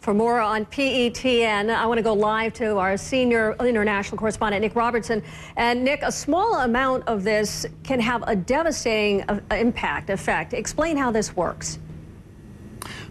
For more on PETN, I want to go live to our senior international correspondent, Nick Robertson. And Nick, a small amount of this can have a devastating effect. Explain how this works.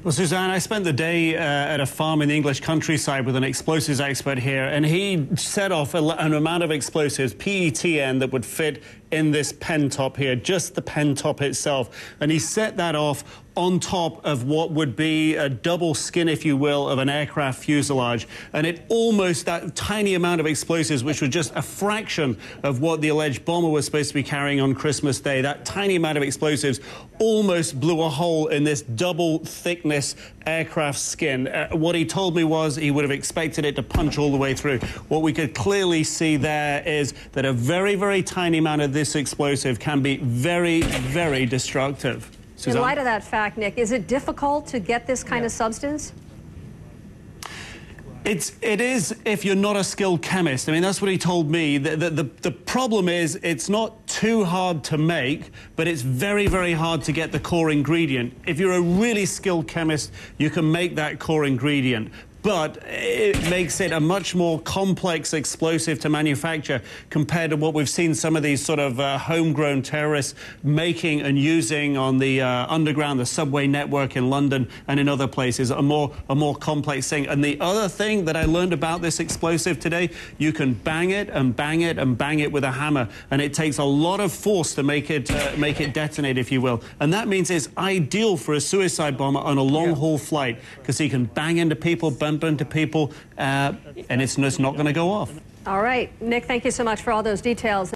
Well, Suzanne, I spent the day at a farm in the English countryside with an explosives expert here, and he set off an amount of explosives, PETN, that would fit in this pen top here, just the pen top itself. And he set that off on top of what would be a double skin, if you will, of an aircraft fuselage. And it almost, that tiny amount of explosives, which was just a fraction of what the alleged bomber was supposed to be carrying on Christmas Day, that tiny amount of explosives almost blew a hole in this double thickness aircraft skin. What he told me was he would have expected it to punch all the way through. What we could clearly see there is that a very, very tiny amount of this explosive can be very, very destructive. Suzanne? In light of that fact, Nick, is it difficult to get this kind of substance? It is if you're not a skilled chemist. I mean, that's what he told me. The problem is it's not too hard to make, but it's very, very hard to get the core ingredient. If you're a really skilled chemist, you can make that core ingredient. But it makes it a much more complex explosive to manufacture compared to what we've seen some of these sort of homegrown terrorists making and using on the underground, the subway network in London and in other places, a more complex thing. And the other thing that I learned about this explosive today, you can bang it and bang it and bang it with a hammer, and it takes a lot of force to make it detonate, if you will. And that means it's ideal for a suicide bomber on a long-haul flight because he can bang into people, bump into people, and it's not going to go off. All right. Nick, thank you so much for all those details.